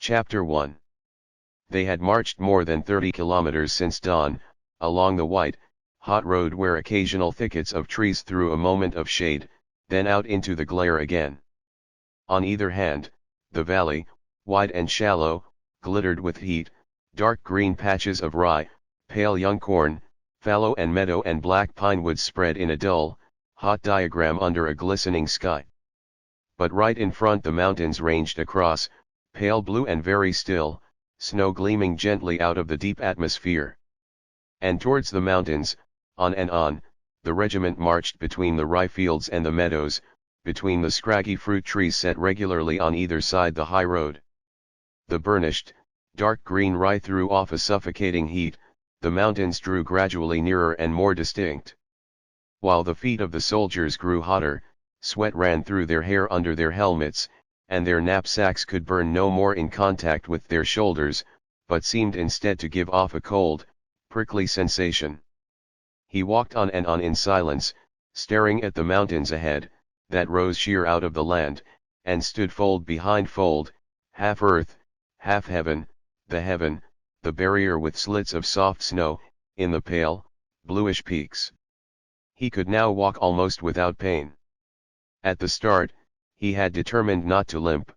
Chapter 1. They had marched more than 30 kilometers since dawn, along the white, hot road where occasional thickets of trees threw a moment of shade, then out into the glare again. On either hand, the valley, wide and shallow, glittered with heat, dark green patches of rye, pale young corn, fallow and meadow and black pinewoods spread in a dull, hot diagram under a glistening sky. But right in front the mountains ranged across, pale blue and very still, snow gleaming gently out of the deep atmosphere. And towards the mountains, on and on, the regiment marched between the rye fields and the meadows, between the scraggy fruit trees set regularly on either side the high road. The burnished, dark green rye threw off a suffocating heat, the mountains drew gradually nearer and more distinct. While the feet of the soldiers grew hotter, sweat ran through their hair under their helmets, and their knapsacks could burn no more in contact with their shoulders, but seemed instead to give off a cold, prickly sensation. He walked on and on in silence, staring at the mountains ahead, that rose sheer out of the land, and stood fold behind fold, half earth, half heaven, the barrier with slits of soft snow, in the pale, bluish peaks. He could now walk almost without pain. At the start, he had determined not to limp.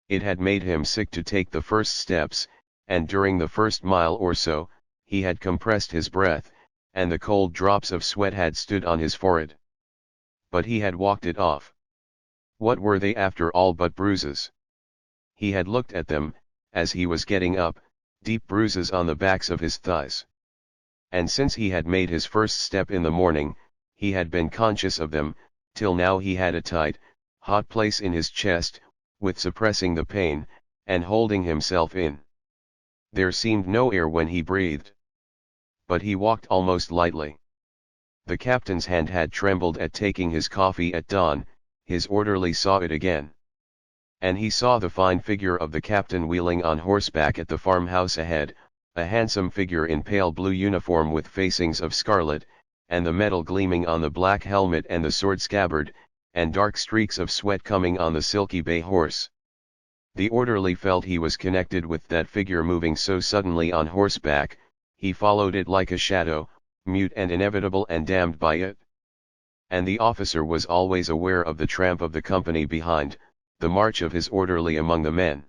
It had made him sick to take the first steps, and during the first mile or so, he had compressed his breath, and the cold drops of sweat had stood on his forehead. But he had walked it off. What were they after all but bruises? He had looked at them, as he was getting up, deep bruises on the backs of his thighs. And since he had made his first step in the morning, he had been conscious of them, till now he had a tight, hot place in his chest, with suppressing the pain, and holding himself in. There seemed no air when he breathed. But he walked almost lightly. The captain's hand had trembled at taking his coffee at dawn, his orderly saw it again. And he saw the fine figure of the captain wheeling on horseback at the farmhouse ahead, a handsome figure in pale blue uniform with facings of scarlet, and the metal gleaming on the black helmet and the sword scabbard, and dark streaks of sweat coming on the silky bay horse. The orderly felt he was connected with that figure moving so suddenly on horseback, he followed it like a shadow, mute and inevitable and damned by it. And the officer was always aware of the tramp of the company behind, the march of his orderly among the men.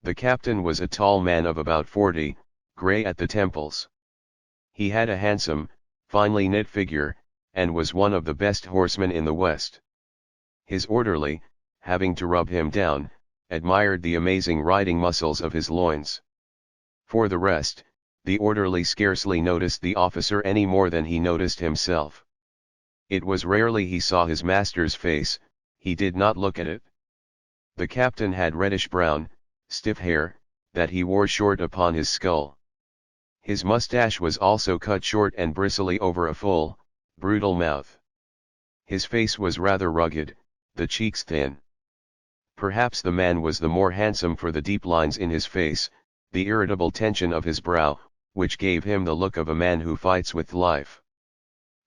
The captain was a tall man of about 40, grey at the temples. He had a handsome, finely knit figure, and was one of the best horsemen in the West. His orderly, having to rub him down, admired the amazing riding muscles of his loins. For the rest, the orderly scarcely noticed the officer any more than he noticed himself. It was rarely he saw his master's face, he did not look at it. The captain had reddish-brown, stiff hair, that he wore short upon his skull. His mustache was also cut short and bristly over a full, brutal mouth. His face was rather rugged, the cheeks thin. Perhaps the man was the more handsome for the deep lines in his face, the irritable tension of his brow, which gave him the look of a man who fights with life.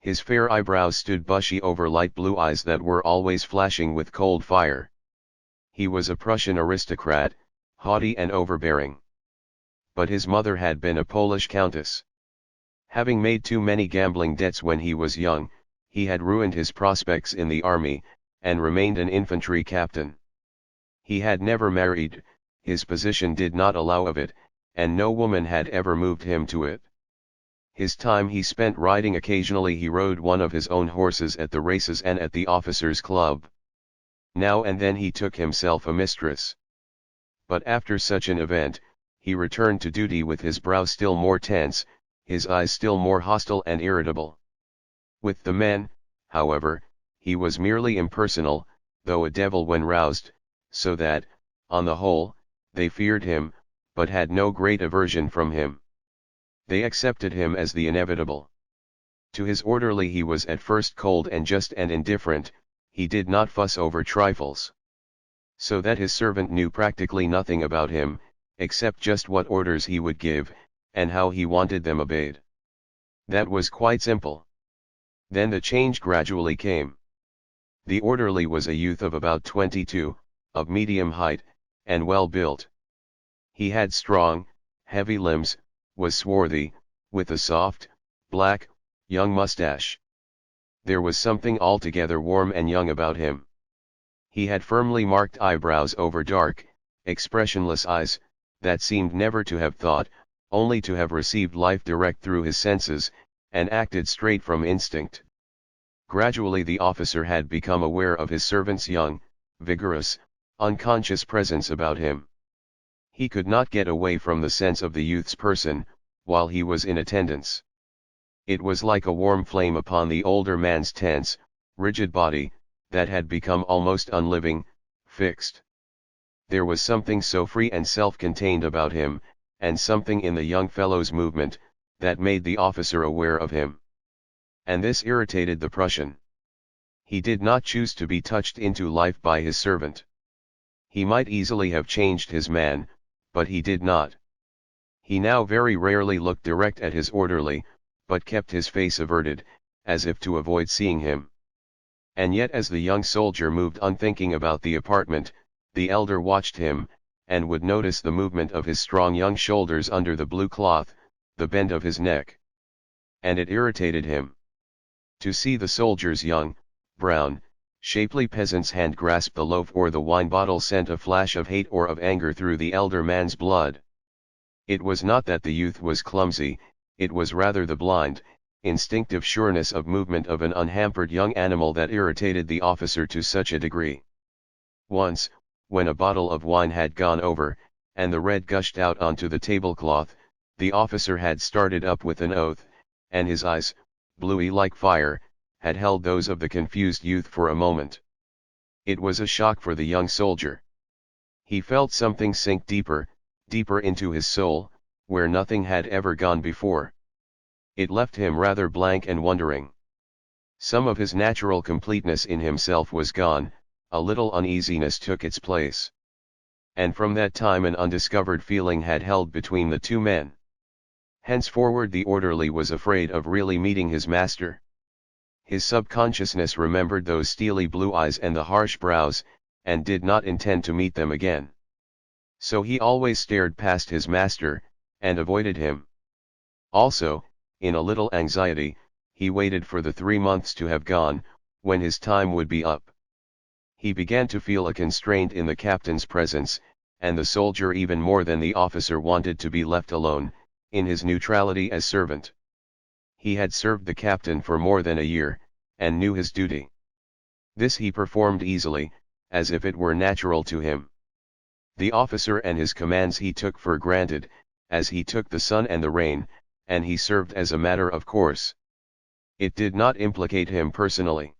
His fair eyebrows stood bushy over light blue eyes that were always flashing with cold fire. He was a Prussian aristocrat, haughty and overbearing. But his mother had been a Polish countess. Having made too many gambling debts when he was young, he had ruined his prospects in the army, and remained an infantry captain. He had never married, his position did not allow of it, and no woman had ever moved him to it. His time he spent riding. Occasionally he rode one of his own horses at the races and at the officers' club. Now and then he took himself a mistress. But after such an event, he returned to duty with his brow still more tense, his eyes still more hostile and irritable. With the men, however, he was merely impersonal, though a devil when roused, so that, on the whole, they feared him, but had no great aversion from him. They accepted him as the inevitable. To his orderly he was at first cold and just and indifferent, he did not fuss over trifles. So that his servant knew practically nothing about him, except just what orders he would give, and how he wanted them obeyed. That was quite simple. Then the change gradually came. The orderly was a youth of about 22, of medium height, and well built. He had strong, heavy limbs, was swarthy, with a soft, black, young mustache. There was something altogether warm and young about him. He had firmly marked eyebrows over dark, expressionless eyes, that seemed never to have thought, only to have received life direct through his senses, and acted straight from instinct. Gradually the officer had become aware of his servant's young, vigorous, unconscious presence about him. He could not get away from the sense of the youth's person, while he was in attendance. It was like a warm flame upon the older man's tense, rigid body, that had become almost unliving, fixed. There was something so free and self-contained about him, and something in the young fellow's movement, that made the officer aware of him. And this irritated the Prussian. He did not choose to be touched into life by his servant. He might easily have changed his man, but he did not. He now very rarely looked direct at his orderly, but kept his face averted, as if to avoid seeing him. And yet as the young soldier moved unthinking about the apartment, the elder watched him, and would notice the movement of his strong young shoulders under the blue cloth, the bend of his neck. And it irritated him to see the soldier's young, brown, shapely peasant's hand grasp the loaf or the wine bottle sent a flash of hate or of anger through the elder man's blood. It was not that the youth was clumsy, it was rather the blind, instinctive sureness of movement of an unhampered young animal that irritated the officer to such a degree. Once, when a bottle of wine had gone over, and the red gushed out onto the tablecloth, the officer had started up with an oath, and his eyes, bluey like fire, had held those of the confused youth for a moment. It was a shock for the young soldier. He felt something sink deeper, deeper into his soul, where nothing had ever gone before. It left him rather blank and wondering. Some of his natural completeness in himself was gone, a little uneasiness took its place. And from that time an undiscovered feeling had held between the two men. Henceforward the orderly was afraid of really meeting his master. His subconsciousness remembered those steely blue eyes and the harsh brows, and did not intend to meet them again. So he always stared past his master, and avoided him. Also, in a little anxiety, he waited for the 3 months to have gone, when his time would be up. He began to feel a constraint in the captain's presence, and the soldier even more than the officer wanted to be left alone, in his neutrality as servant. He had served the captain for more than a year, and knew his duty. This he performed easily, as if it were natural to him. The officer and his commands he took for granted, as he took the sun and the rain, and he served as a matter of course. It did not implicate him personally.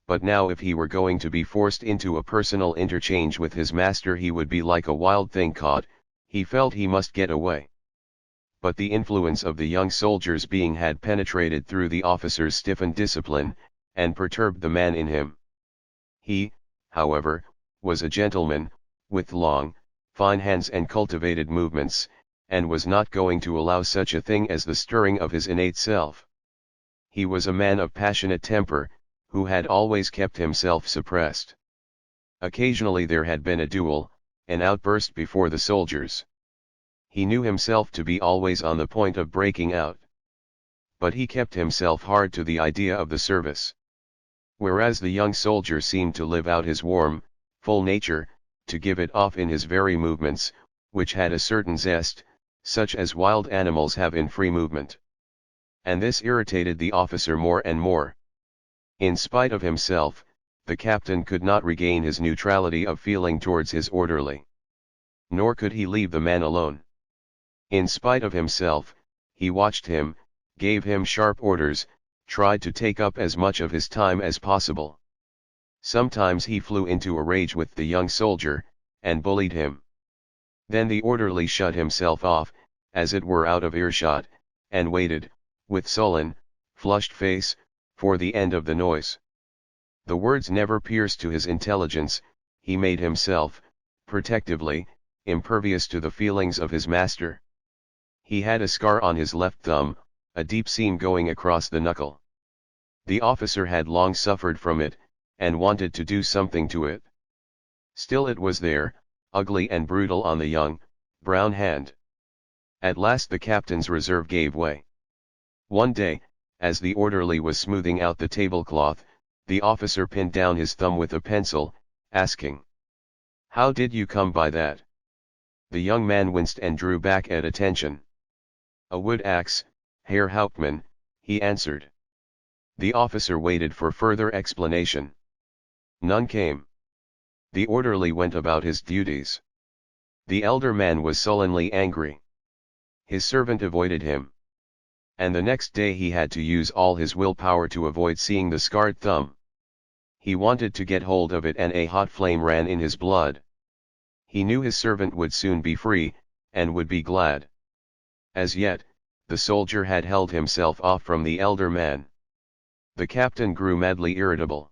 But now if he were going to be forced into a personal interchange with his master he would be like a wild thing caught, he felt he must get away. But the influence of the young soldier's being had penetrated through the officer's stiffened discipline, and perturbed the man in him. He, however, was a gentleman, with long, fine hands and cultivated movements, and was not going to allow such a thing as the stirring of his innate self. He was a man of passionate temper, who had always kept himself suppressed. Occasionally there had been a duel, an outburst before the soldiers. He knew himself to be always on the point of breaking out. But he kept himself hard to the idea of the service. Whereas the young soldier seemed to live out his warm, full nature, to give it off in his very movements, which had a certain zest, such as wild animals have in free movement. And this irritated the officer more and more. In spite of himself, the captain could not regain his neutrality of feeling towards his orderly. Nor could he leave the man alone. In spite of himself, he watched him, gave him sharp orders, tried to take up as much of his time as possible. Sometimes he flew into a rage with the young soldier, and bullied him. Then the orderly shut himself off, as it were out of earshot, and waited, with sullen, flushed face, for the end of the noise. The words never pierced to his intelligence, he made himself, protectively, impervious to the feelings of his master. He had a scar on his left thumb, a deep seam going across the knuckle. The officer had long suffered from it, and wanted to do something to it. Still it was there, ugly and brutal on the young, brown hand. At last the captain's reserve gave way. One day, as the orderly was smoothing out the tablecloth, the officer pinned down his thumb with a pencil, asking, "How did you come by that?" The young man winced and drew back at attention. "A wood axe, Herr Hauptmann," he answered. The officer waited for further explanation. None came. The orderly went about his duties. The elder man was sullenly angry. His servant avoided him. And the next day he had to use all his willpower to avoid seeing the scarred thumb. He wanted to get hold of it, and a hot flame ran in his blood. He knew his servant would soon be free, and would be glad. As yet, the soldier had held himself off from the elder man. The captain grew madly irritable.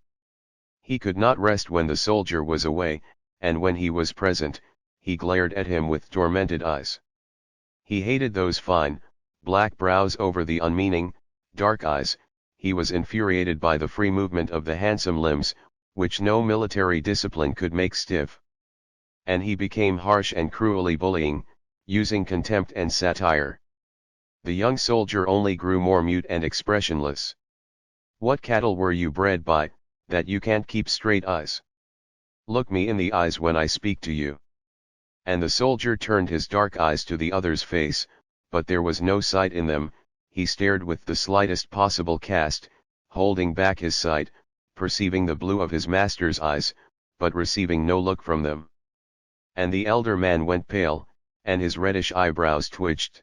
He could not rest when the soldier was away, and when he was present, he glared at him with tormented eyes. He hated those fine, black brows over the unmeaning, dark eyes. He was infuriated by the free movement of the handsome limbs, which no military discipline could make stiff. And he became harsh and cruelly bullying, using contempt and satire. The young soldier only grew more mute and expressionless. "What cattle were you bred by, that you can't keep straight eyes? Look me in the eyes when I speak to you." And the soldier turned his dark eyes to the other's face, but there was no sight in them. He stared with the slightest possible cast, holding back his sight, perceiving the blue of his master's eyes, but receiving no look from them. And the elder man went pale, and his reddish eyebrows twitched.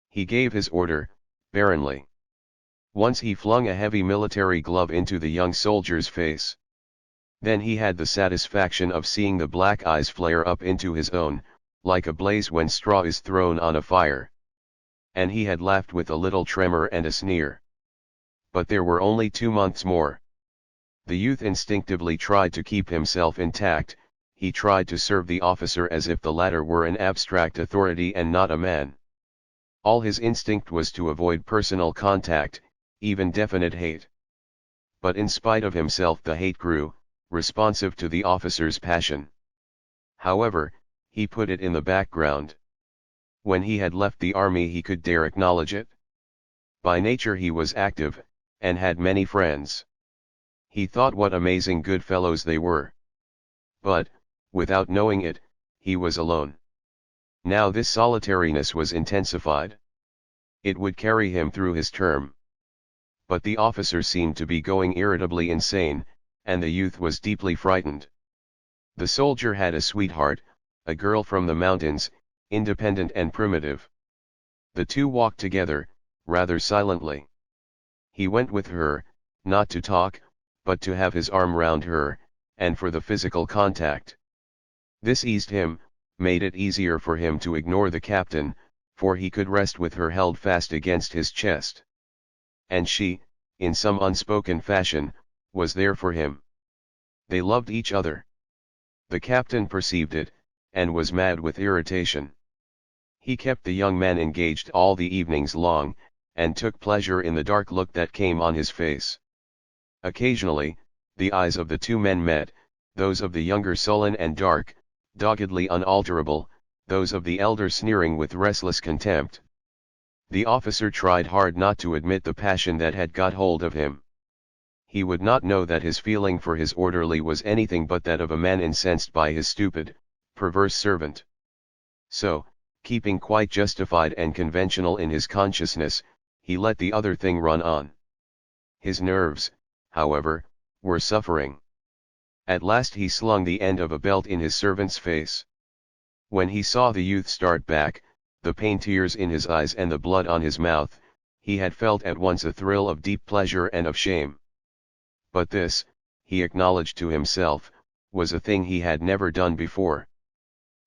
He gave his order, barrenly. Once he flung a heavy military glove into the young soldier's face. Then he had the satisfaction of seeing the black eyes flare up into his own, like a blaze when straw is thrown on a fire. And he had laughed with a little tremor and a sneer. But there were only 2 months more. The youth instinctively tried to keep himself intact. He tried to serve the officer as if the latter were an abstract authority and not a man. All his instinct was to avoid personal contact, even definite hate. But in spite of himself the hate grew, responsive to the officer's passion. However, he put it in the background. When he had left the army he could dare acknowledge it. By nature he was active, and had many friends. He thought what amazing good fellows they were. But, without knowing it, he was alone. Now this solitariness was intensified. It would carry him through his term. But the officer seemed to be going irritably insane, and the youth was deeply frightened. The soldier had a sweetheart, a girl from the mountains, independent and primitive. The two walked together, rather silently. He went with her, not to talk, but to have his arm round her, and for the physical contact. This eased him, made it easier for him to ignore the captain, for he could rest with her held fast against his chest. And she, in some unspoken fashion, was there for him. They loved each other. The captain perceived it, and was mad with irritation. He kept the young man engaged all the evenings long, and took pleasure in the dark look that came on his face. Occasionally, the eyes of the two men met, those of the younger sullen and dark, doggedly unalterable, those of the elder sneering with restless contempt. The officer tried hard not to admit the passion that had got hold of him. He would not know that his feeling for his orderly was anything but that of a man incensed by his stupid, perverse servant. So, keeping quite justified and conventional in his consciousness, he let the other thing run on. His nerves, however, were suffering. At last he slung the end of a belt in his servant's face. When he saw the youth start back, the pain tears in his eyes and the blood on his mouth, he had felt at once a thrill of deep pleasure and of shame. But this, he acknowledged to himself, was a thing he had never done before.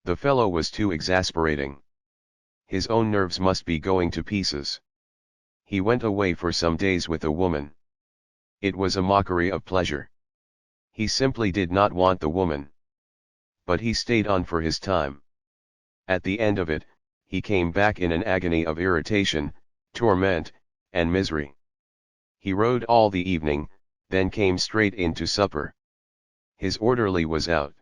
The fellow was too exasperating. His own nerves must be going to pieces. He went away for some days with a woman. It was a mockery of pleasure. He simply did not want the woman. But he stayed on for his time. At the end of it, he came back in an agony of irritation, torment, and misery. He rode all the evening, then came straight in to supper. His orderly was out.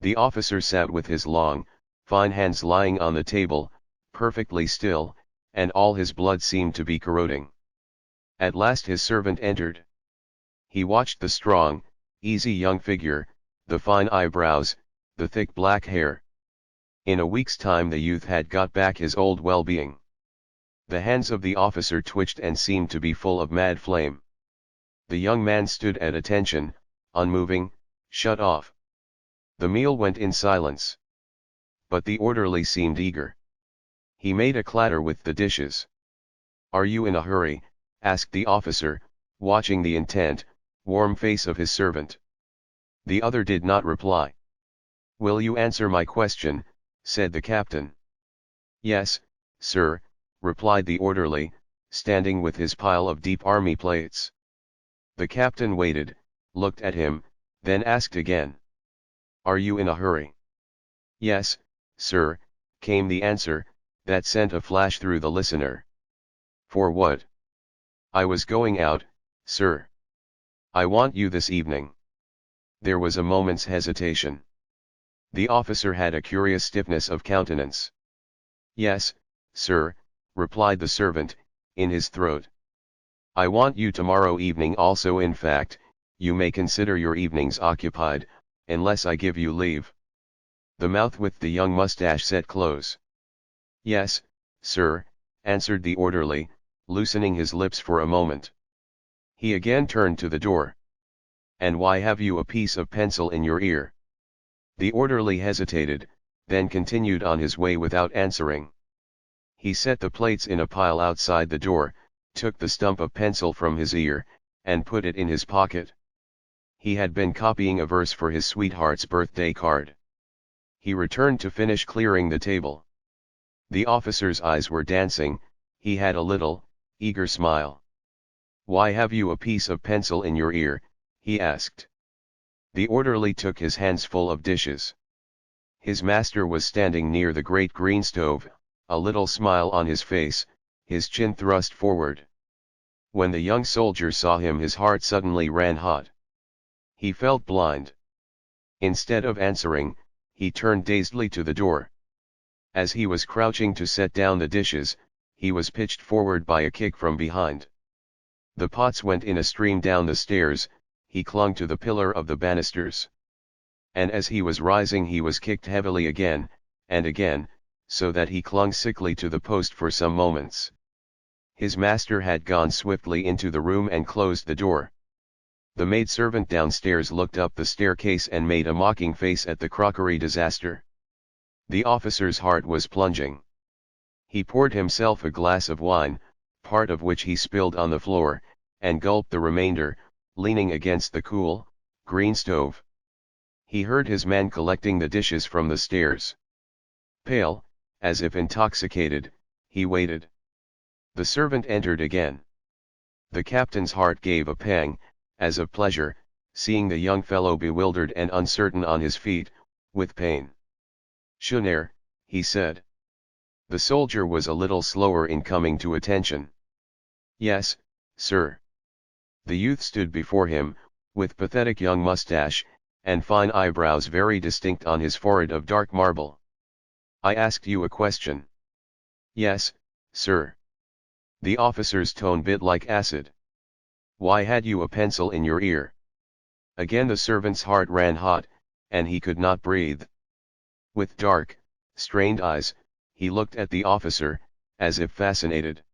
The officer sat with his long, fine hands lying on the table, perfectly still, and all his blood seemed to be corroding. At last his servant entered. He watched the strong, easy young figure, the fine eyebrows, the thick black hair. In a week's time the youth had got back his old well-being. The hands of the officer twitched and seemed to be full of mad flame. The young man stood at attention, unmoving, shut off. The meal went in silence. But the orderly seemed eager. He made a clatter with the dishes. "Are you in a hurry?" asked the officer, watching the intent, warm face of his servant. The other did not reply. "Will you answer my question?" said the captain. "Yes, sir," replied the orderly, standing with his pile of deep army plates. The captain waited, looked at him, then asked again. "Are you in a hurry?" "Yes, sir," came the answer, that sent a flash through the listener. "For what?" "I was going out, sir." "I want you this evening." There was a moment's hesitation. The officer had a curious stiffness of countenance. "Yes, sir," replied the servant, in his throat. "I want you tomorrow evening also. In fact, you may consider your evenings occupied, unless I give you leave." The mouth with the young mustache set close. "Yes, sir," answered the orderly, loosening his lips for a moment. He again turned to the door. "And why have you a piece of pencil in your ear?" The orderly hesitated, then continued on his way without answering. He set the plates in a pile outside the door, took the stump of pencil from his ear, and put it in his pocket. He had been copying a verse for his sweetheart's birthday card. He returned to finish clearing the table. The officer's eyes were dancing, he had a little, eager smile. "Why have you a piece of pencil in your ear?" he asked. The orderly took his hands full of dishes. His master was standing near the great green stove, a little smile on his face, his chin thrust forward. When the young soldier saw him his heart suddenly ran hot. He felt blind. Instead of answering, he turned dazedly to the door. As he was crouching to set down the dishes, he was pitched forward by a kick from behind. The pots went in a stream down the stairs, he clung to the pillar of the banisters. And as he was rising he was kicked heavily again, and again, so that he clung sickly to the post for some moments. His master had gone swiftly into the room and closed the door. The maidservant downstairs looked up the staircase and made a mocking face at the crockery disaster. The officer's heart was plunging. He poured himself a glass of wine, part of which he spilled on the floor, and gulped the remainder, leaning against the cool, green stove. He heard his man collecting the dishes from the stairs. Pale, as if intoxicated, he waited. The servant entered again. The captain's heart gave a pang, as of pleasure, seeing the young fellow bewildered and uncertain on his feet, with pain. "Schöner," he said. The soldier was a little slower in coming to attention. "Yes, sir." The youth stood before him, with pathetic young mustache, and fine eyebrows very distinct on his forehead of dark marble. "I asked you a question." "Yes, sir." The officer's tone bit like acid. "Why had you a pencil in your ear?" Again the servant's heart ran hot, and he could not breathe. With dark, strained eyes, he looked at the officer, as if fascinated.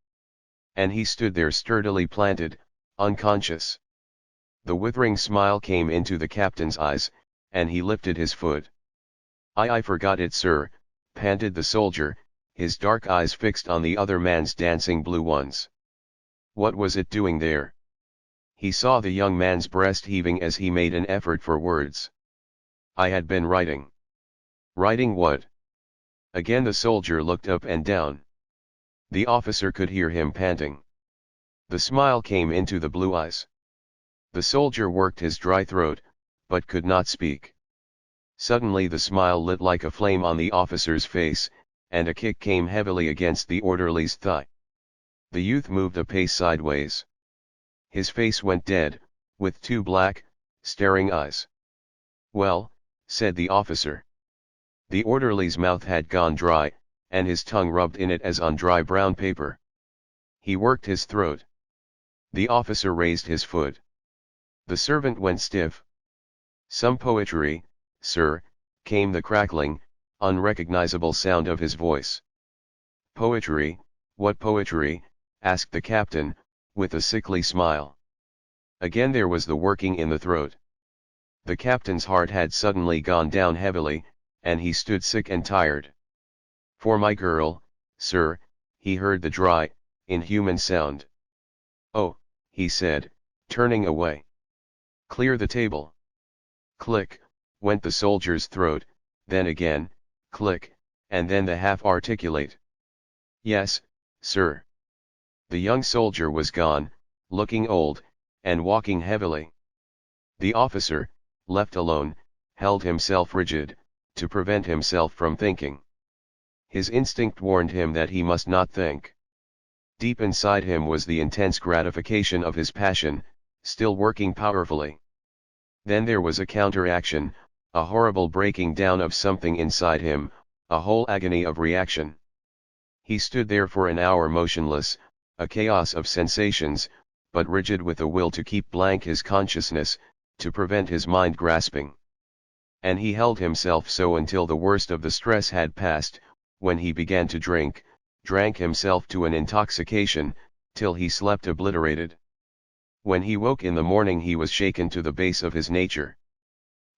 And he stood there sturdily planted, unconscious. The withering smile came into the captain's eyes, and he lifted his foot. I forgot it, sir," panted the soldier, his dark eyes fixed on the other man's dancing blue ones. "What was it doing there?" He saw the young man's breast heaving as he made an effort for words. "I had been writing." "Writing what?" Again the soldier looked up and down. The officer could hear him panting. The smile came into the blue eyes. The soldier worked his dry throat, but could not speak. Suddenly the smile lit like a flame on the officer's face, and a kick came heavily against the orderly's thigh. The youth moved a pace sideways. His face went dead, with two black, staring eyes. "Well," said the officer. The orderly's mouth had gone dry, and his tongue rubbed in it as on dry brown paper. He worked his throat. The officer raised his foot. The servant went stiff. "Some poetry, sir," came the crackling, unrecognizable sound of his voice. "Poetry, what poetry?" asked the captain, with a sickly smile. Again there was the working in the throat. The captain's heart had suddenly gone down heavily, and he stood sick and tired. "For my girl, sir," he heard the dry, inhuman sound. "Oh," he said, turning away. "Clear the table." Click, went the soldier's throat, then again, click, and then the half-articulate, "Yes, sir." The young soldier was gone, looking old, and walking heavily. The officer, left alone, held himself rigid, to prevent himself from thinking. His instinct warned him that he must not think. Deep inside him was the intense gratification of his passion, still working powerfully. Then there was a counteraction, a horrible breaking down of something inside him, a whole agony of reaction. He stood there for an hour motionless, a chaos of sensations, but rigid with a will to keep blank his consciousness, to prevent his mind grasping. And he held himself so until the worst of the stress had passed, when he began to drink, drank himself to an intoxication, till he slept obliterated. When he woke in the morning he was shaken to the base of his nature.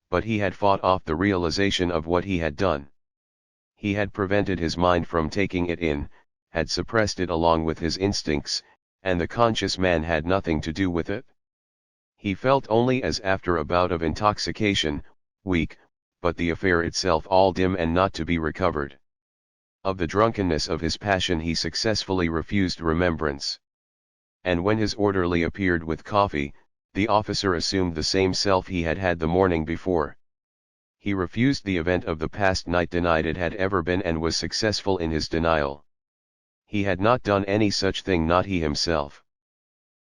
But he had fought off the realization of what he had done. He had prevented his mind from taking it in, had suppressed it along with his instincts, and the conscious man had nothing to do with it. He felt only as after a bout of intoxication, weak, but the affair itself all dim and not to be recovered. Of the drunkenness of his passion he successfully refused remembrance. And when his orderly appeared with coffee, the officer assumed the same self he had had the morning before. He refused the event of the past night, denied it had ever been, and was successful in his denial. He had not done any such thing, not he himself.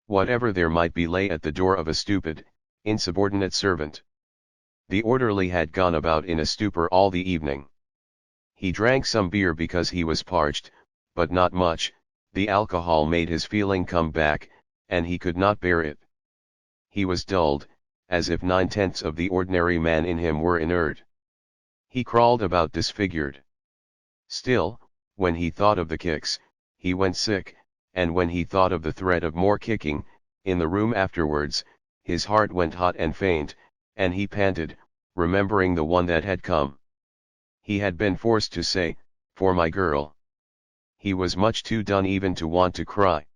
Whatever there might be lay at the door of a stupid, insubordinate servant. The orderly had gone about in a stupor all the evening. He drank some beer because he was parched, but not much. The alcohol made his feeling come back, and he could not bear it. He was dulled, as if 9/10 of the ordinary man in him were inert. He crawled about disfigured. Still, when he thought of the kicks, he went sick, and when he thought of the threat of more kicking, in the room afterwards, his heart went hot and faint, and he panted, remembering the one that had come. He had been forced to say, "For my girl." He was much too done even to want to cry.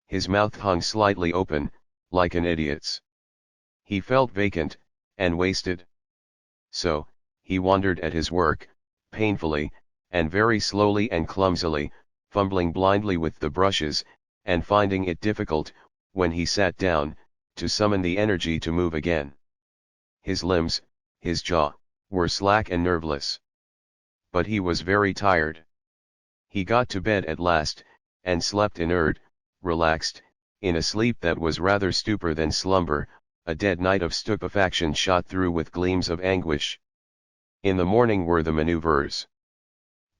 His mouth hung slightly open, like an idiot's. He felt vacant, and wasted. So, he wandered at his work, painfully, and very slowly and clumsily, fumbling blindly with the brushes, and finding it difficult, when he sat down, to summon the energy to move again. His limbs, his jaw, were slack and nerveless. But he was very tired. He got to bed at last, and slept inert, relaxed, in a sleep that was rather stupor than slumber, a dead night of stupefaction shot through with gleams of anguish. In the morning were the maneuvers.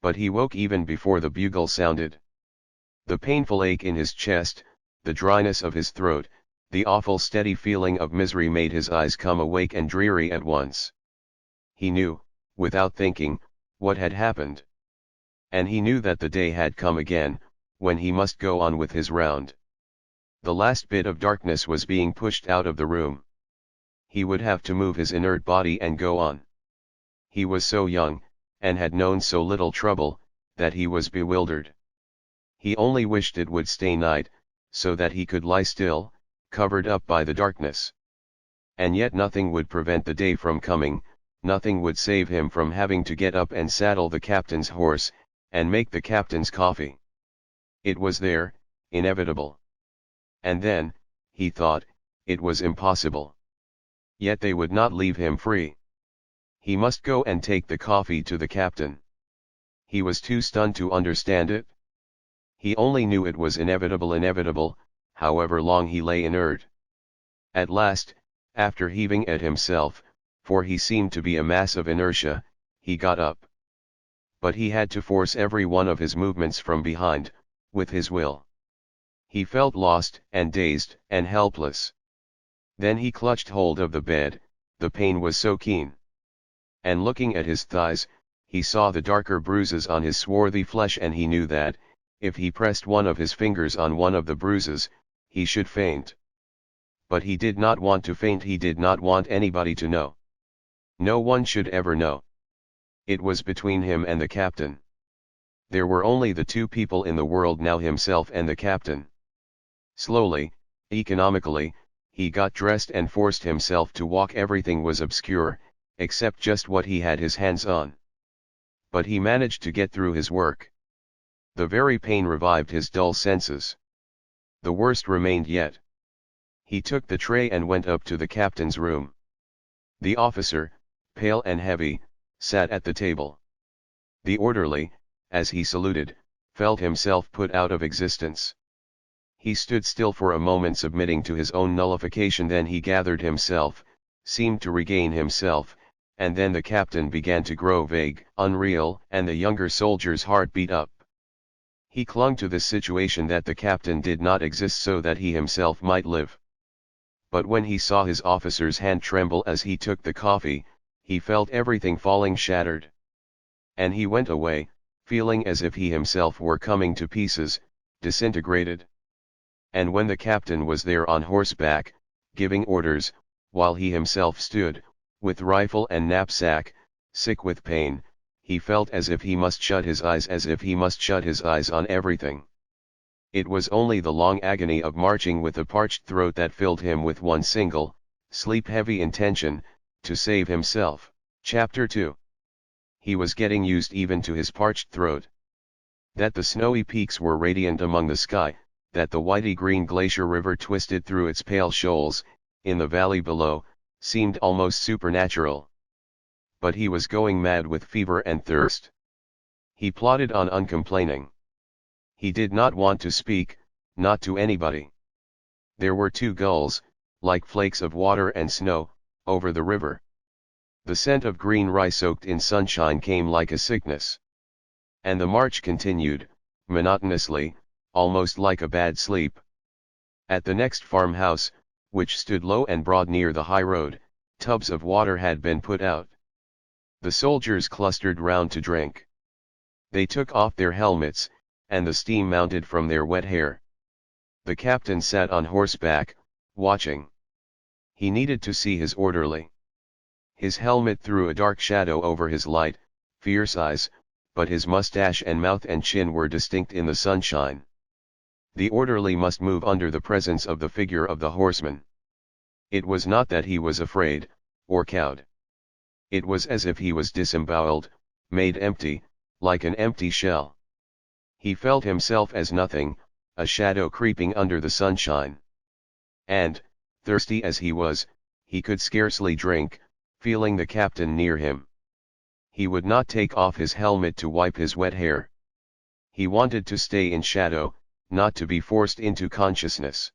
But he woke even before the bugle sounded. The painful ache in his chest, the dryness of his throat, the awful steady feeling of misery made his eyes come awake and dreary at once. He knew, without thinking, what had happened. And he knew that the day had come again, when he must go on with his round. The last bit of darkness was being pushed out of the room. He would have to move his inert body and go on. He was so young, and had known so little trouble, that he was bewildered. He only wished it would stay night, so that he could lie still, covered up by the darkness. And yet nothing would prevent the day from coming, nothing would save him from having to get up and saddle the captain's horse, and make the captain's coffee. It was there, inevitable. And then, he thought, it was impossible. Yet they would not leave him free. He must go and take the coffee to the captain. He was too stunned to understand it. He only knew it was inevitable, however long he lay inert. At last, after heaving at himself, for he seemed to be a mass of inertia, he got up. But he had to force every one of his movements from behind, with his will. He felt lost and dazed and helpless. Then he clutched hold of the bed, the pain was so keen. And looking at his thighs, he saw the darker bruises on his swarthy flesh, and he knew that, if he pressed one of his fingers on one of the bruises, he should faint. But he did not want to faint, he did not want anybody to know. No one should ever know. It was between him and the captain. There were only the two people in the world now, himself and the captain. Slowly, economically, he got dressed and forced himself to walk. Everything was obscure, except just what he had his hands on. But he managed to get through his work. The very pain revived his dull senses. The worst remained yet. He took the tray and went up to the captain's room. The officer, pale and heavy, sat at the table. The orderly, as he saluted, felt himself put out of existence. He stood still for a moment, submitting to his own nullification, then he gathered himself, seemed to regain himself, and then the captain began to grow vague, unreal, and the younger soldier's heart beat up. He clung to this situation, that the captain did not exist so that he himself might live. But when he saw his officer's hand tremble as he took the coffee, he felt everything falling shattered. And he went away, feeling as if he himself were coming to pieces, disintegrated. And when the captain was there on horseback, giving orders, while he himself stood, with rifle and knapsack, sick with pain, he felt as if he must shut his eyes, as if he must shut his eyes on everything. It was only the long agony of marching with a parched throat that filled him with one single, sleep-heavy intention, to save himself. Chapter 2. He was getting used even to his parched throat. That the snowy peaks were radiant among the sky, that the whitey green glacier river twisted through its pale shoals, in the valley below, seemed almost supernatural. But he was going mad with fever and thirst. He plodded on uncomplaining. He did not want to speak, not to anybody. There were two gulls, like flakes of water and snow, over the river. The scent of green rye soaked in sunshine came like a sickness. And the march continued, monotonously, almost like a bad sleep. At the next farmhouse, which stood low and broad near the high road, tubs of water had been put out. The soldiers clustered round to drink. They took off their helmets, and the steam mounted from their wet hair. The captain sat on horseback, watching. He needed to see his orderly. His helmet threw a dark shadow over his light, fierce eyes, but his mustache and mouth and chin were distinct in the sunshine. The orderly must move under the presence of the figure of the horseman. It was not that he was afraid, or cowed. It was as if he was disemboweled, made empty, like an empty shell. He felt himself as nothing, a shadow creeping under the sunshine. And, thirsty as he was, he could scarcely drink, feeling the captain near him. He would not take off his helmet to wipe his wet hair. He wanted to stay in shadow, not to be forced into consciousness.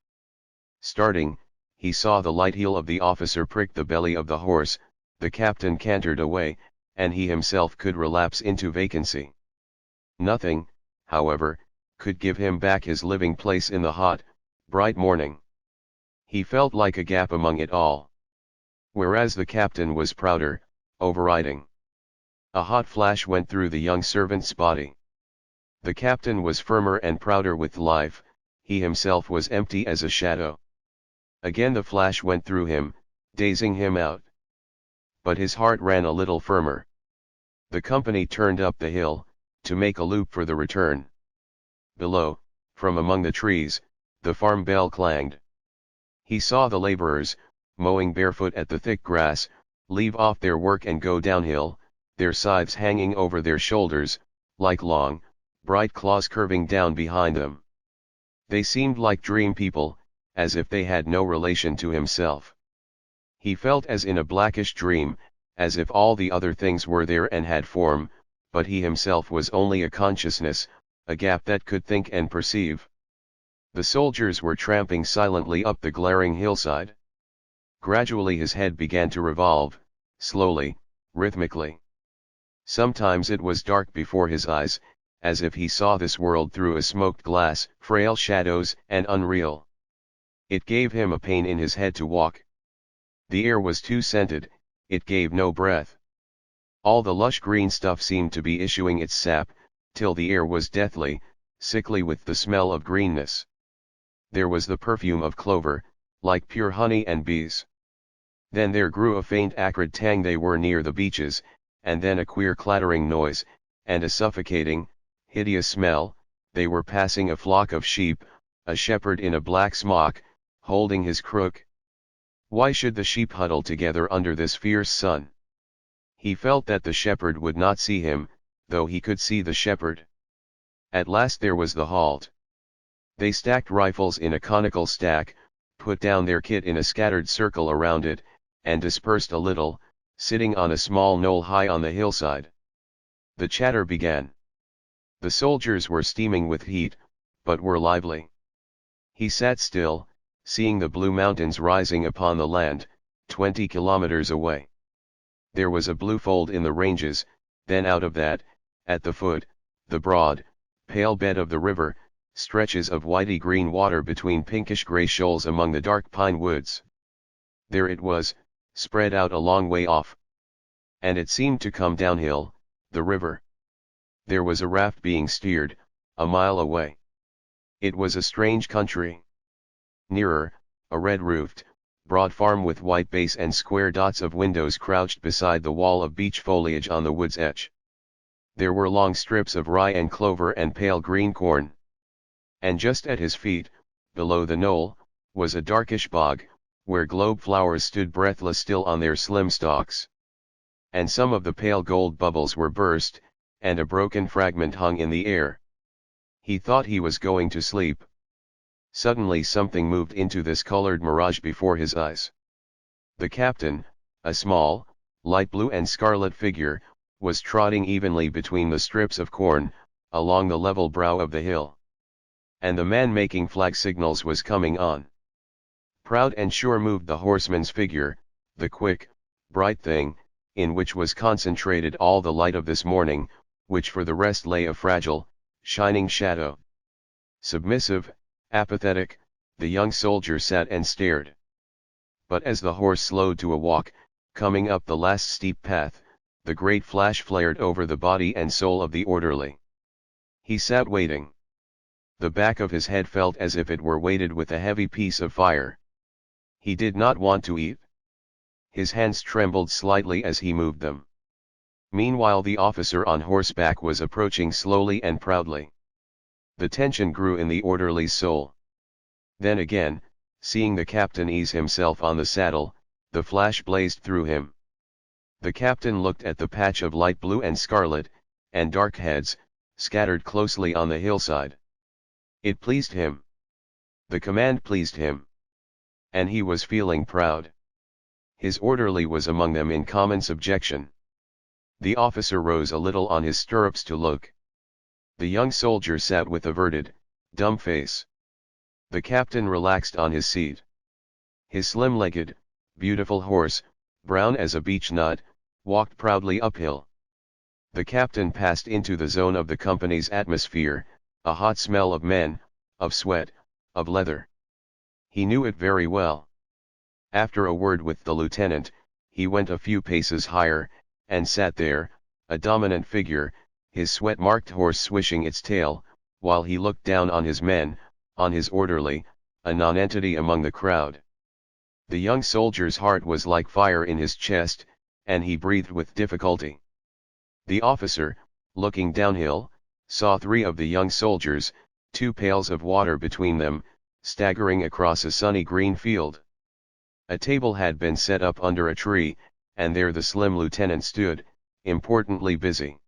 Starting, he saw the light heel of the officer prick the belly of the horse, the captain cantered away, and he himself could relapse into vacancy. Nothing, however, could give him back his living place in the hot, bright morning. He felt like a gap among it all. Whereas the captain was prouder, overriding. A hot flash went through the young servant's body. The captain was firmer and prouder with life, he himself was empty as a shadow. Again the flash went through him, dazing him out. But his heart ran a little firmer. The company turned up the hill, to make a loop for the return. Below, from among the trees, the farm bell clanged. He saw the laborers, mowing barefoot at the thick grass, leave off their work and go downhill, their scythes hanging over their shoulders, like long, bright claws curving down behind them. They seemed like dream people, as if they had no relation to himself. He felt as in a blackish dream, as if all the other things were there and had form, but he himself was only a consciousness, a gap that could think and perceive. The soldiers were tramping silently up the glaring hillside. Gradually his head began to revolve, slowly, rhythmically. Sometimes it was dark before his eyes, as if he saw this world through a smoked glass, frail shadows and unreal. It gave him a pain in his head to walk. The air was too scented, it gave no breath. All the lush green stuff seemed to be issuing its sap, till the air was deathly, sickly with the smell of greenness. There was the perfume of clover, like pure honey and bees. Then there grew a faint acrid tang. They were near the beeches, and then a queer clattering noise, and a suffocating, hideous smell. They were passing a flock of sheep, a shepherd in a black smock, holding his crook. Why should the sheep huddle together under this fierce sun? He felt that the shepherd would not see him, though he could see the shepherd. At last there was the halt. They stacked rifles in a conical stack, put down their kit in a scattered circle around it, and dispersed a little, sitting on a small knoll high on the hillside. The chatter began. The soldiers were steaming with heat, but were lively. He sat still, seeing the blue mountains rising upon the land, 20 kilometers away. There was a blue fold in the ranges, then out of that, at the foot, the broad, pale bed of the river, stretches of whitey green water between pinkish grey shoals among the dark pine woods. There it was, spread out a long way off. And it seemed to come downhill, the river. There was a raft being steered, a mile away. It was a strange country. Nearer, a red-roofed, broad farm with white base and square dots of windows crouched beside the wall of beech foliage on the wood's edge. There were long strips of rye and clover and pale green corn. And just at his feet, below the knoll, was a darkish bog, where globe flowers stood breathless still on their slim stalks. And some of the pale gold bubbles were burst, and a broken fragment hung in the air. He thought he was going to sleep. Suddenly something moved into this colored mirage before his eyes. The captain, a small, light blue and scarlet figure, was trotting evenly between the strips of corn, along the level brow of the hill. And the man making flag signals was coming on. Proud and sure moved the horseman's figure, the quick, bright thing, in which was concentrated all the light of this morning, which for the rest lay a fragile, shining shadow. Submissive, apathetic, the young soldier sat and stared. But as the horse slowed to a walk, coming up the last steep path, the great flash flared over the body and soul of the orderly. He sat waiting. The back of his head felt as if it were weighted with a heavy piece of fire. He did not want to eat. His hands trembled slightly as he moved them. Meanwhile the officer on horseback was approaching slowly and proudly. The tension grew in the orderly's soul. Then again, seeing the captain ease himself on the saddle, the flash blazed through him. The captain looked at the patch of light blue and scarlet, and dark heads, scattered closely on the hillside. It pleased him. The command pleased him. And he was feeling proud. His orderly was among them in common subjection. The officer rose a little on his stirrups to look. The young soldier sat with averted, dumb face. The captain relaxed on his seat. His slim-legged, beautiful horse, brown as a beech nut, walked proudly uphill. The captain passed into the zone of the company's atmosphere, a hot smell of men, of sweat, of leather. He knew it very well. After a word with the lieutenant, he went a few paces higher, and sat there, a dominant figure, his sweat-marked horse swishing its tail, while he looked down on his men, on his orderly, a nonentity among the crowd. The young soldier's heart was like fire in his chest, and he breathed with difficulty. The officer, looking downhill, saw 3 of the young soldiers, 2 pails of water between them, staggering across a sunny green field. A table had been set up under a tree, and there the slim lieutenant stood, importantly busy.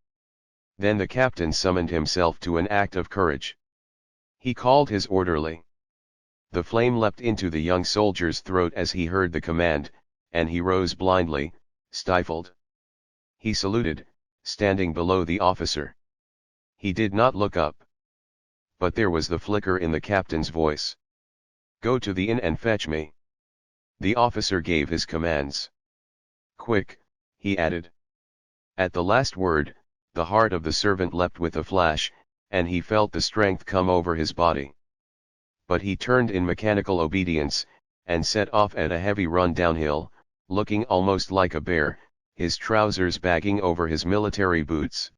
Then the captain summoned himself to an act of courage. He called his orderly. The flame leapt into the young soldier's throat as he heard the command, and he rose blindly, stifled. He saluted, standing below the officer. He did not look up. But there was the flicker in the captain's voice. "Go to the inn and fetch me." The officer gave his commands. "Quick," he added. At the last word, the heart of the servant leapt with a flash, and he felt the strength come over his body. But he turned in mechanical obedience, and set off at a heavy run downhill, looking almost like a bear, his trousers bagging over his military boots.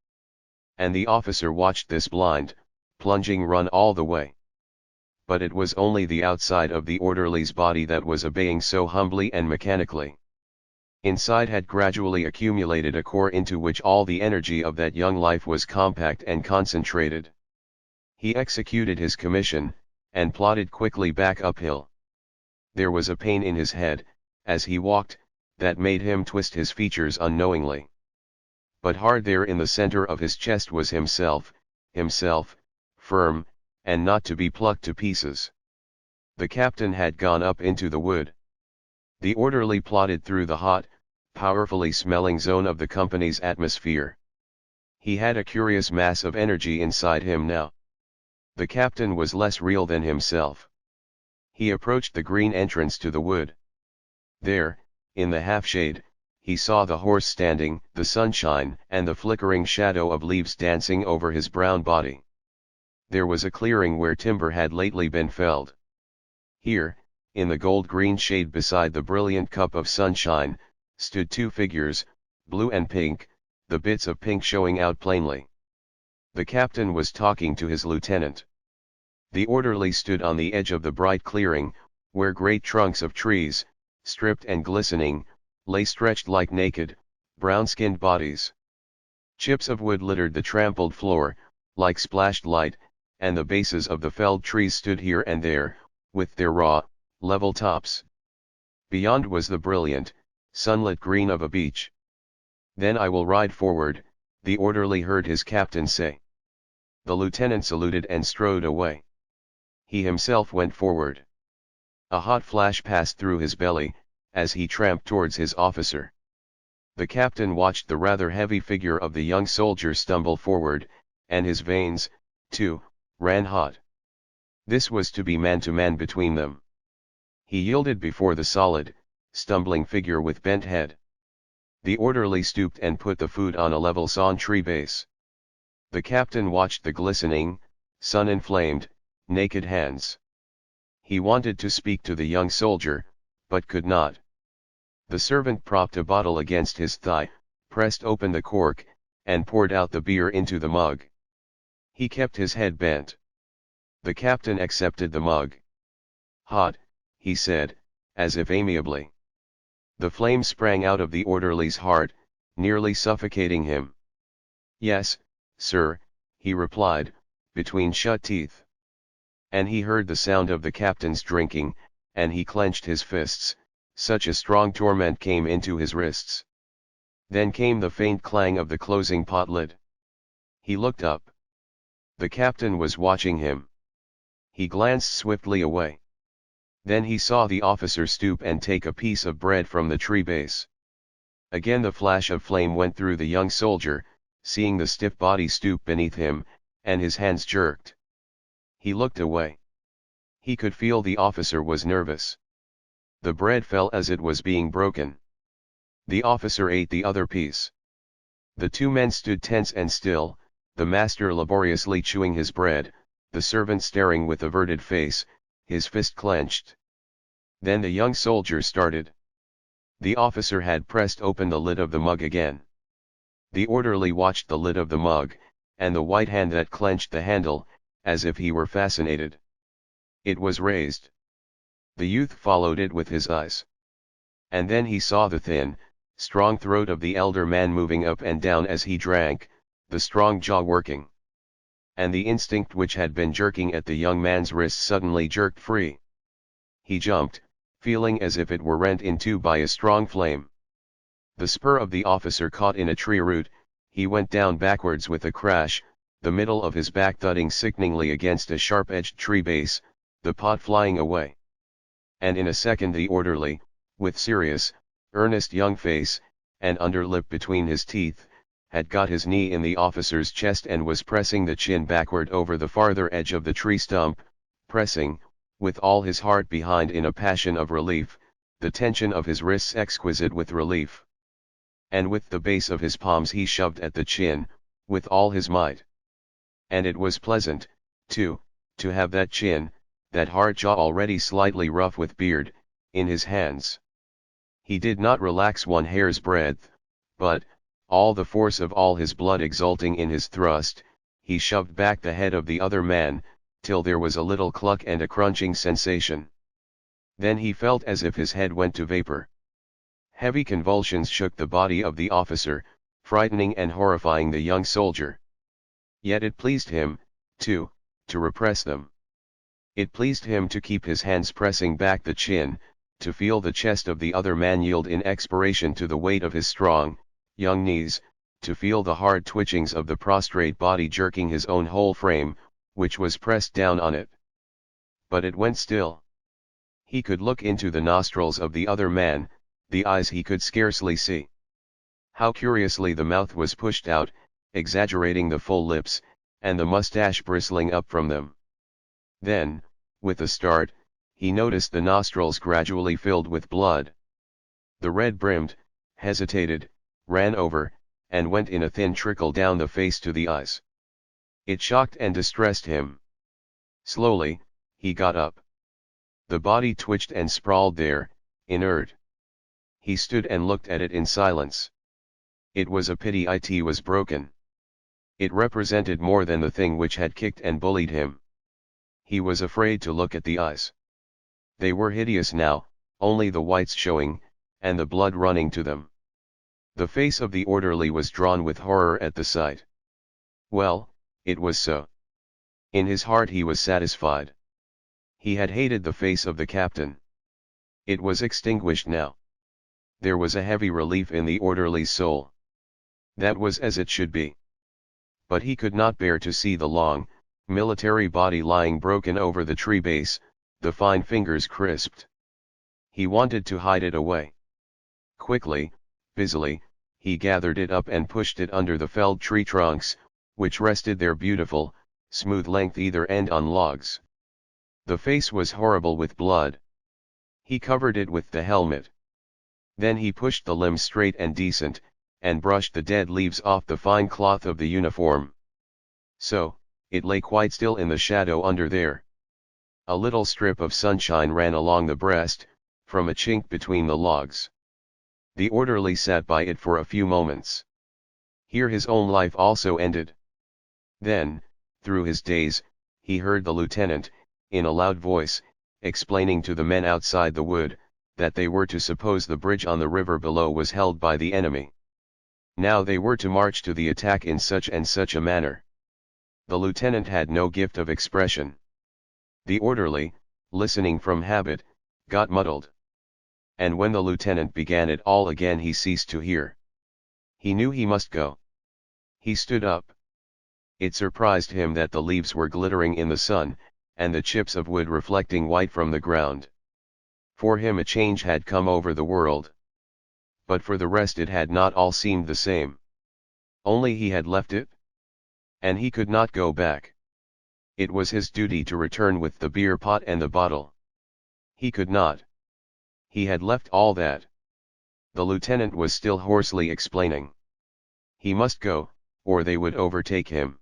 And the officer watched this blind, plunging run all the way. But it was only the outside of the orderly's body that was obeying so humbly and mechanically. Inside had gradually accumulated a core into which all the energy of that young life was compact and concentrated. He executed his commission, and plodded quickly back uphill. There was a pain in his head, as he walked, that made him twist his features unknowingly. But hard there in the center of his chest was himself, firm, and not to be plucked to pieces. The captain had gone up into the wood. The orderly plodded through the hot, powerfully smelling zone of the company's atmosphere. He had a curious mass of energy inside him now. The captain was less real than himself. He approached the green entrance to the wood. There, in the half-shade, he saw the horse standing, the sunshine and the flickering shadow of leaves dancing over his brown body. There was a clearing where timber had lately been felled. Here, in the gold-green shade beside the brilliant cup of sunshine, stood two figures, blue and pink, the bits of pink showing out plainly. The captain was talking to his lieutenant. The orderly stood on the edge of the bright clearing, where great trunks of trees, stripped and glistening, lay stretched like naked, brown-skinned bodies. Chips of wood littered the trampled floor, like splashed light, and the bases of the felled trees stood here and there, with their raw, level tops. Beyond was the brilliant, sunlit green of a beach. "Then I will ride forward," the orderly heard his captain say. The lieutenant saluted and strode away. He himself went forward. A hot flash passed through his belly, as he tramped towards his officer. The captain watched the rather heavy figure of the young soldier stumble forward, and his veins, too, ran hot. This was to be man-to-man between them. He yielded before the solid, stumbling figure with bent head. The orderly stooped and put the food on a level sawn tree base. The captain watched the glistening, sun-inflamed, naked hands. He wanted to speak to the young soldier, but could not. The servant propped a bottle against his thigh, pressed open the cork, and poured out the beer into the mug. He kept his head bent. The captain accepted the mug. "Hot," he said, as if amiably. The flame sprang out of the orderly's heart, nearly suffocating him. "Yes, sir," he replied, between shut teeth. And he heard the sound of the captain's drinking, and he clenched his fists, such a strong torment came into his wrists. Then came the faint clang of the closing pot lid. He looked up. The captain was watching him. He glanced swiftly away. Then he saw the officer stoop and take a piece of bread from the tree base. Again the flash of flame went through the young soldier, seeing the stiff body stoop beneath him, and his hands jerked. He looked away. He could feel the officer was nervous. The bread fell as it was being broken. The officer ate the other piece. The two men stood tense and still, the master laboriously chewing his bread, the servant staring with averted face, his fist clenched. Then the young soldier started. The officer had pressed open the lid of the mug again. The orderly watched the lid of the mug, and the white hand that clenched the handle, as if he were fascinated. It was raised. The youth followed it with his eyes. And then he saw the thin, strong throat of the elder man moving up and down as he drank, the strong jaw working. And the instinct which had been jerking at the young man's wrist suddenly jerked free. He jumped, feeling as if it were rent in two by a strong flame. The spur of the officer caught in a tree root, he went down backwards with a crash, the middle of his back thudding sickeningly against a sharp-edged tree base, the pot flying away. And in a second the orderly, with serious, earnest young face, and underlip between his teeth, had got his knee in the officer's chest and was pressing the chin backward over the farther edge of the tree stump, pressing, with all his heart behind in a passion of relief, the tension of his wrists exquisite with relief. and with the base of his palms he shoved at the chin, with all his might. And it was pleasant, too, to have that chin, that hard jaw already slightly rough with beard, in his hands. He did not relax one hair's breadth, but, all the force of all his blood exulting in his thrust, he shoved back the head of the other man, till there was a little cluck and a crunching sensation. Then he felt as if his head went to vapor. Heavy convulsions shook the body of the officer, frightening and horrifying the young soldier. Yet it pleased him, too, to repress them. It pleased him to keep his hands pressing back the chin, to feel the chest of the other man yield in expiration to the weight of his strong, young knees, to feel the hard twitchings of the prostrate body jerking his own whole frame, which was pressed down on it. But it went still. He could look into the nostrils of the other man, the eyes he could scarcely see. How curiously the mouth was pushed out, exaggerating the full lips, and the mustache bristling up from them. Then, with a start, he noticed the nostrils gradually filled with blood. The red brimmed, hesitated, ran over, and went in a thin trickle down the face to the eyes. It shocked and distressed him. Slowly, he got up. The body twitched and sprawled there, inert. He stood and looked at it in silence. It was a pity it was broken. It represented more than the thing which had kicked and bullied him. He was afraid to look at the eyes. They were hideous now, only the whites showing, and the blood running to them. The face of the orderly was drawn with horror at the sight. Well, it was so. In his heart he was satisfied. He had hated the face of the captain. It was extinguished now. There was a heavy relief in the orderly's soul. That was as it should be. But he could not bear to see the long, military body lying broken over the tree base, the fine fingers crisped. He wanted to hide it away. Quickly, busily, he gathered it up and pushed it under the felled tree trunks, which rested their beautiful, smooth length either end on logs. The face was horrible with blood. He covered it with the helmet. Then he pushed the limbs straight and decent, and brushed the dead leaves off the fine cloth of the uniform. So, it lay quite still in the shadow under there. A little strip of sunshine ran along the breast, from a chink between the logs. The orderly sat by it for a few moments. Here his own life also ended. Then, through his daze, he heard the lieutenant, in a loud voice, explaining to the men outside the wood, that they were to suppose the bridge on the river below was held by the enemy. Now they were to march to the attack in such and such a manner. The lieutenant had no gift of expression. The orderly, listening from habit, got muddled. And when the lieutenant began it all again he ceased to hear. He knew he must go. He stood up. It surprised him that the leaves were glittering in the sun, and the chips of wood reflecting white from the ground. For him a change had come over the world. But for the rest it had not all seemed the same. Only he had left it. And he could not go back. It was his duty to return with the beer pot and the bottle. He could not. He had left all that. The lieutenant was still hoarsely explaining. He must go, or they would overtake him.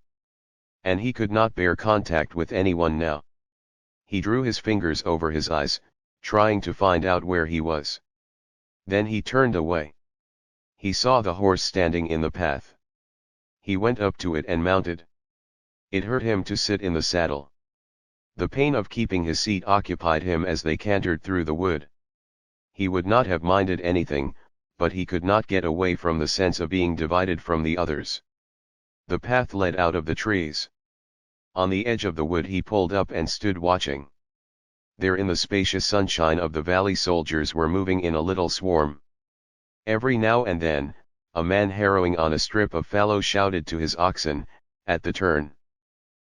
And he could not bear contact with anyone now. He drew his fingers over his eyes, trying to find out where he was. Then he turned away. He saw the horse standing in the path. He went up to it and mounted. It hurt him to sit in the saddle. The pain of keeping his seat occupied him as they cantered through the wood. He would not have minded anything, but he could not get away from the sense of being divided from the others. The path led out of the trees. On the edge of the wood he pulled up and stood watching. There in the spacious sunshine of the valley soldiers were moving in a little swarm. Every now and then, a man harrowing on a strip of fallow shouted to his oxen, at the turn.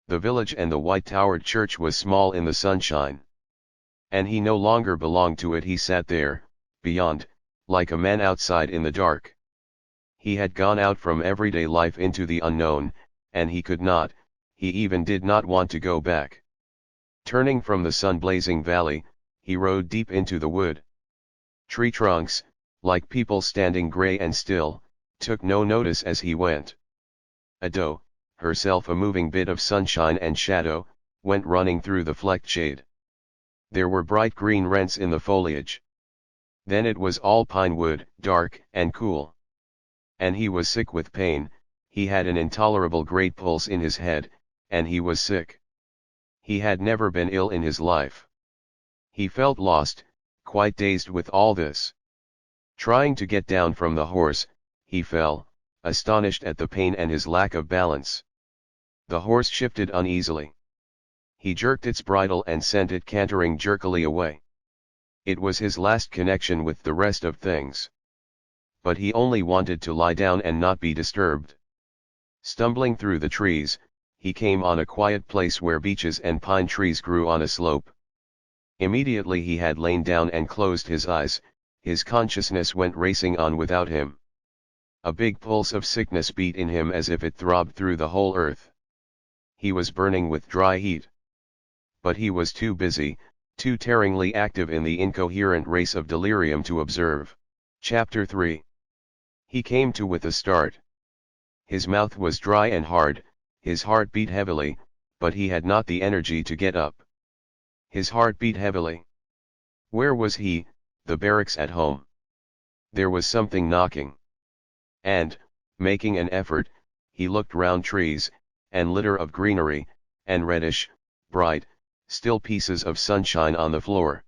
The village and the white-towered church was small in the sunshine. And he no longer belonged to it. He sat there, beyond, like a man outside in the dark. He had gone out from everyday life into the unknown, and he could not, he even did not want to go back. Turning from the sun-blazing valley, he rode deep into the wood. Tree trunks, like people standing grey and still, took no notice as he went. A doe, herself a moving bit of sunshine and shadow, went running through the flecked shade. There were bright green rents in the foliage. Then it was all pine wood, dark and cool. And he was sick with pain, he had an intolerable great pulse in his head, and he was sick. He had never been ill in his life. He felt lost, quite dazed with all this. Trying to get down from the horse, he fell, astonished at the pain and his lack of balance. The horse shifted uneasily. He jerked its bridle and sent it cantering jerkily away. It was his last connection with the rest of things. But he only wanted to lie down and not be disturbed. Stumbling through the trees, he came on a quiet place where beeches and pine trees grew on a slope. Immediately he had lain down and closed his eyes, his consciousness went racing on without him. A big pulse of sickness beat in him as if it throbbed through the whole earth. He was burning with dry heat. But he was too busy, too tearingly active in the incoherent race of delirium to observe. Chapter 3. He came to with a start. His mouth was dry and hard, his heart beat heavily, but he had not the energy to get up. His heart beat heavily. Where was he? The barracks at home. There was something knocking. And, making an effort, he looked round trees, and litter of greenery, and reddish, bright, still pieces of sunshine on the floor.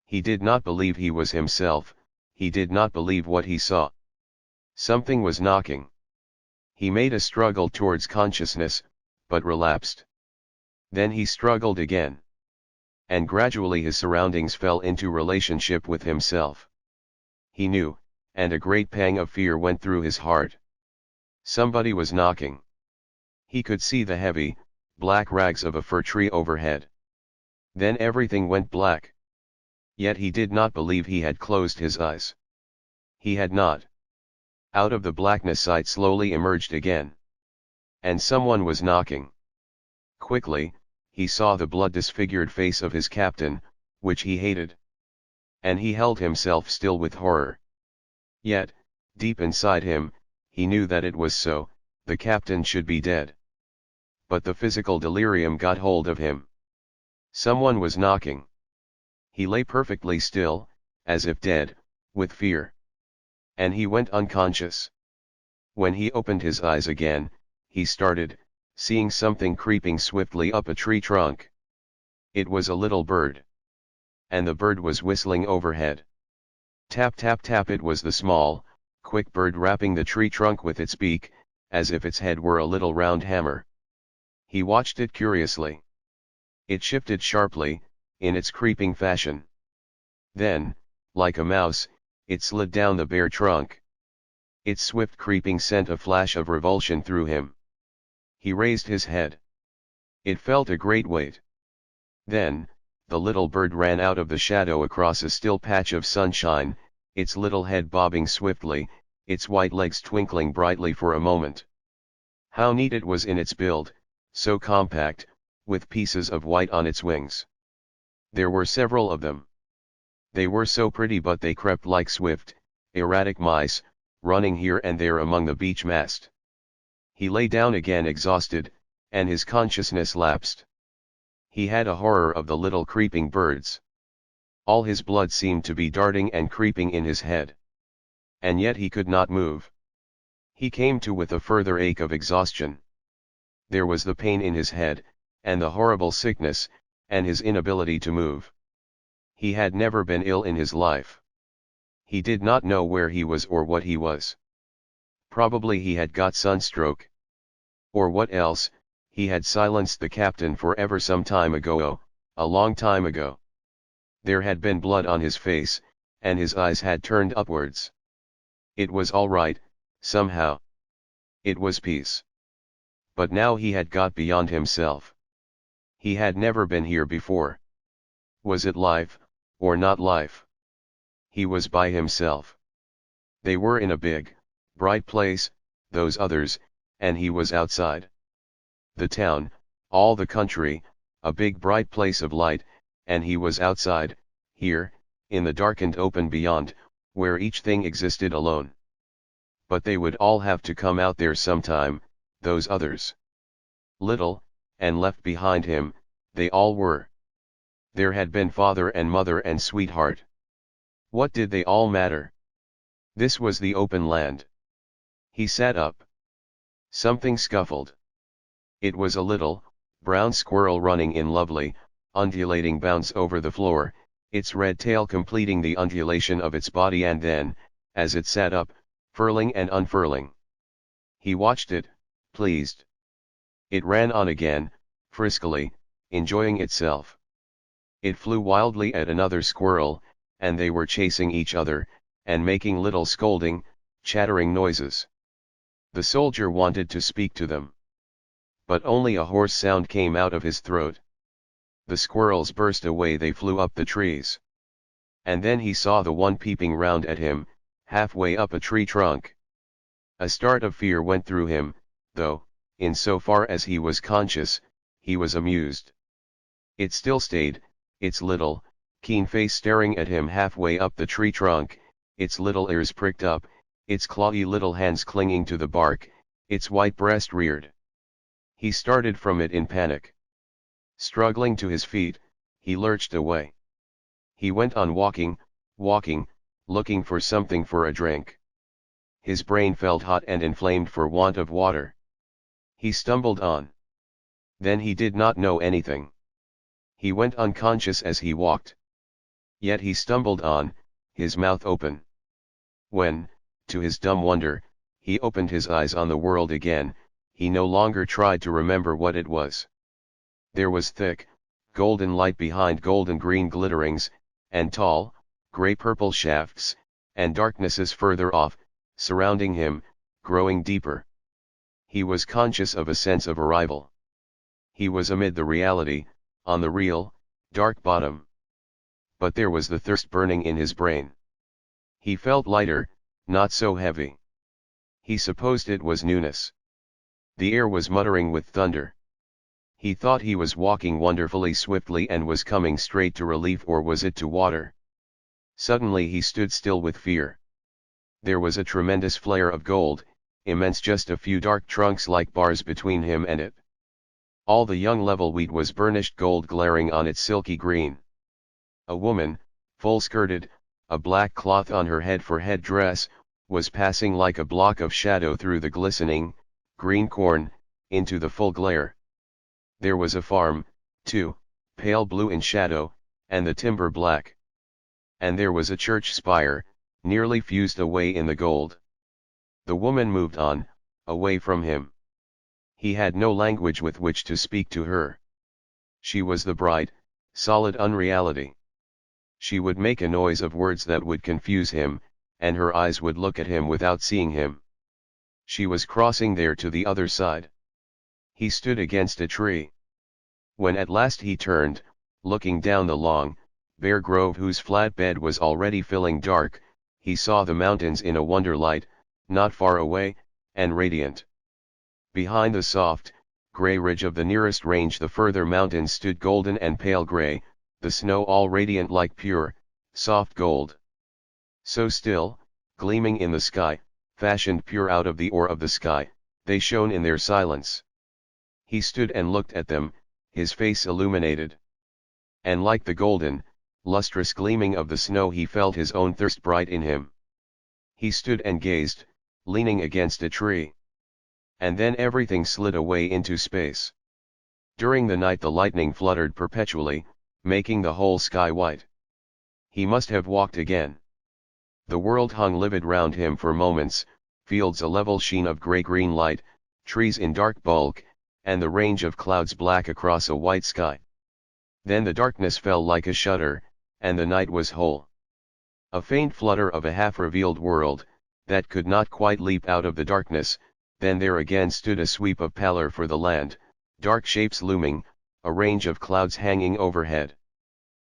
He did not believe he was himself, he did not believe what he saw. Something was knocking. He made a struggle towards consciousness, but relapsed. Then he struggled again. And gradually his surroundings fell into relationship with himself. He knew, and a great pang of fear went through his heart. Somebody was knocking. He could see the heavy, black rags of a fir tree overhead. Then everything went black. Yet he did not believe he had closed his eyes. He had not. Out of the blackness sight slowly emerged again. And someone was knocking. Quickly, he saw the blood-disfigured face of his captain, which he hated. And he held himself still with horror. Yet, deep inside him, he knew that it was so, the captain should be dead. But the physical delirium got hold of him. Someone was knocking. He lay perfectly still, as if dead, with fear. And he went unconscious. When he opened his eyes again, he started, seeing something creeping swiftly up a tree trunk. It was a little bird. And the bird was whistling overhead. Tap tap tap, it was the small, quick bird rapping the tree trunk with its beak, as if its head were a little round hammer. He watched it curiously. It shifted sharply, in its creeping fashion. Then, like a mouse, it slid down the bare trunk. Its swift creeping sent a flash of revulsion through him. He raised his head. It felt a great weight. Then, the little bird ran out of the shadow across a still patch of sunshine, its little head bobbing swiftly, its white legs twinkling brightly for a moment. How neat it was in its build, so compact, with pieces of white on its wings. There were several of them. They were so pretty, but they crept like swift, erratic mice, running here and there among the beech mast. He lay down again exhausted, and his consciousness lapsed. He had a horror of the little creeping birds. All his blood seemed to be darting and creeping in his head. And yet he could not move. He came to with a further ache of exhaustion. There was the pain in his head, and the horrible sickness, and his inability to move. He had never been ill in his life. He did not know where he was or what he was. Probably he had got sunstroke. Or what else, he had silenced the captain for ever some time ago, a long time ago. There had been blood on his face, and his eyes had turned upwards. It was all right, somehow. It was peace. But now he had got beyond himself. He had never been here before. Was it life, or not life? He was by himself. They were in a big, bright place, those others, and he was outside. The town, all the country, a big bright place of light, and he was outside, here, in the darkened open beyond, where each thing existed alone. but they would all have to come out there sometime, those others. Little, and left behind him, they all were. There had been father and mother and sweetheart. What did they all matter? This was the open land. He sat up. Something scuffled. It was a little, brown squirrel running in lovely, undulating bounce over the floor, its red tail completing the undulation of its body, and then, as it sat up, furling and unfurling. He watched it, pleased. It ran on again, friskily, enjoying itself. It flew wildly at another squirrel, and they were chasing each other, and making little scolding, chattering noises. The soldier wanted to speak to them, but only a hoarse sound came out of his throat. The squirrels burst away, they flew up the trees. And then he saw the one peeping round at him, halfway up a tree trunk. A start of fear went through him, though, in so far as he was conscious, he was amused. It still stayed, its little, keen face staring at him halfway up the tree trunk, its little ears pricked up, its clawy little hands clinging to the bark, its white breast reared. He started from it in panic. Struggling to his feet, he lurched away. He went on walking, looking for something for a drink. His brain felt hot and inflamed for want of water. He stumbled on. Then he did not know anything. He went unconscious as he walked. Yet he stumbled on, his mouth open. When, to his dumb wonder, he opened his eyes on the world again, he no longer tried to remember what it was. There was thick, golden light behind golden green glitterings, and tall, grey-purple shafts, and darknesses further off, surrounding him, growing deeper. He was conscious of a sense of arrival. He was amid the reality, on the real, dark bottom. But there was the thirst burning in his brain. He felt lighter, not so heavy. He supposed it was newness. The air was muttering with thunder. He thought he was walking wonderfully swiftly and was coming straight to relief, or was it to water? Suddenly he stood still with fear. There was a tremendous flare of gold, immense, just a few dark trunks like bars between him and it. All the young level wheat was burnished gold glaring on its silky green. A woman, full-skirted, a black cloth on her head for head dress, was passing like a block of shadow through the glistening, green corn, into the full glare. There was a farm, too, pale blue in shadow, and the timber black. And there was a church spire, nearly fused away in the gold. The woman moved on, away from him. He had no language with which to speak to her. She was the bright, solid unreality. She would make a noise of words that would confuse him, and her eyes would look at him without seeing him. She was crossing there to the other side. He stood against a tree. When at last he turned, looking down the long, bare grove whose flat bed was already filling dark, he saw the mountains in a wonder light, not far away, and radiant. Behind the soft, grey ridge of the nearest range the further mountains stood golden and pale grey, the snow all radiant like pure, soft gold. So still, gleaming in the sky, fashioned pure out of the ore of the sky, they shone in their silence. He stood and looked at them, his face illuminated. And like the golden, lustrous gleaming of the snow, he felt his own thirst bright in him. He stood and gazed, leaning against a tree. And then everything slid away into space. During the night the lightning fluttered perpetually, making the whole sky white. He must have walked again. The world hung livid round him for moments, fields a level sheen of grey-green light, trees in dark bulk, and the range of clouds black across a white sky. Then the darkness fell like a shutter, and the night was whole. A faint flutter of a half-revealed world, that could not quite leap out of the darkness. Then there again stood a sweep of pallor for the land, dark shapes looming, a range of clouds hanging overhead.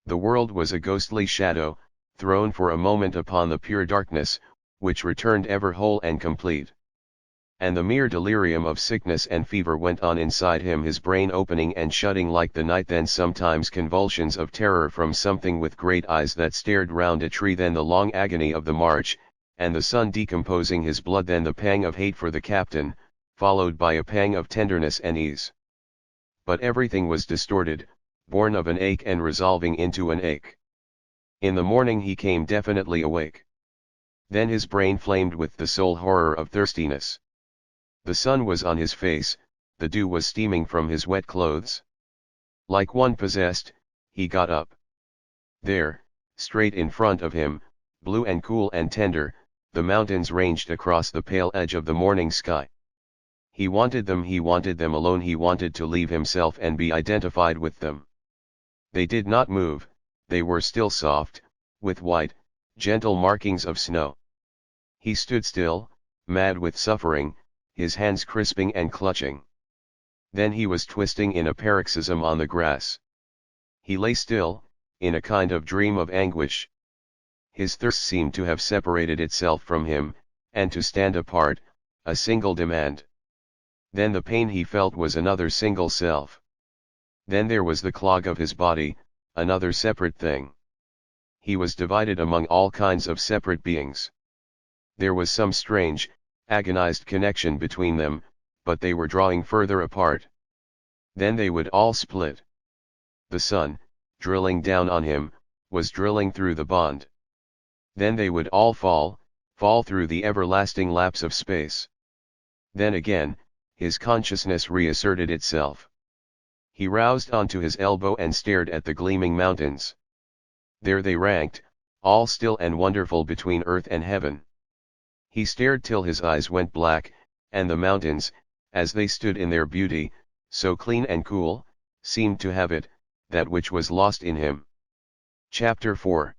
The world was a ghostly shadow, thrown for a moment upon the pure darkness, which returned ever whole and complete. And the mere delirium of sickness and fever went on inside him, his brain opening and shutting like the night, then sometimes convulsions of terror from something with great eyes that stared round a tree, then the long agony of the march, and the sun decomposing his blood, then the pang of hate for the captain, followed by a pang of tenderness and ease. But everything was distorted, born of an ache and resolving into an ache. In the morning he came definitely awake. Then his brain flamed with the sole horror of thirstiness. The sun was on his face, the dew was steaming from his wet clothes. Like one possessed, he got up. There, straight in front of him, blue and cool and tender, the mountains ranged across the pale edge of the morning sky. He wanted them alone, he wanted to leave himself and be identified with them. They did not move, they were still soft, with white, gentle markings of snow. He stood still, mad with suffering, his hands crisping and clutching. Then he was twisting in a paroxysm on the grass. He lay still, in a kind of dream of anguish. His thirst seemed to have separated itself from him, and to stand apart, a single demand. Then the pain he felt was another single self. Then there was the clog of his body, another separate thing. He was divided among all kinds of separate beings. There was some strange, agonized connection between them, but they were drawing further apart. Then they would all split. The sun, drilling down on him, was drilling through the bond. Then they would all fall through the everlasting lapse of space. Then again, his consciousness reasserted itself. He roused onto his elbow and stared at the gleaming mountains. There they ranked, all still and wonderful between earth and heaven. He stared till his eyes went black, and the mountains, as they stood in their beauty, so clean and cool, seemed to have it, that which was lost in him. Chapter 4.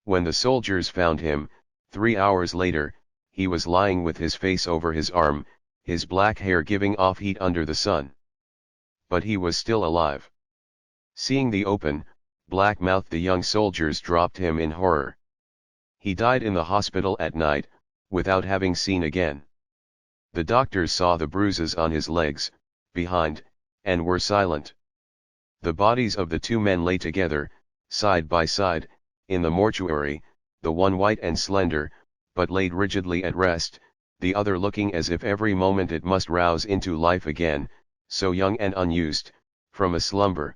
When the soldiers found him, 3 hours later, he was lying with his face over his arm, his black hair giving off heat under the sun. But he was still alive. Seeing the open, black mouth the young soldiers dropped him in horror. He died in the hospital at night, without having seen again. The doctors saw the bruises on his legs, behind, and were silent. The bodies of the two men lay together, side by side, in the mortuary, the one white and slender, but laid rigidly at rest, the other looking as if every moment it must rouse into life again, so young and unused, from a slumber.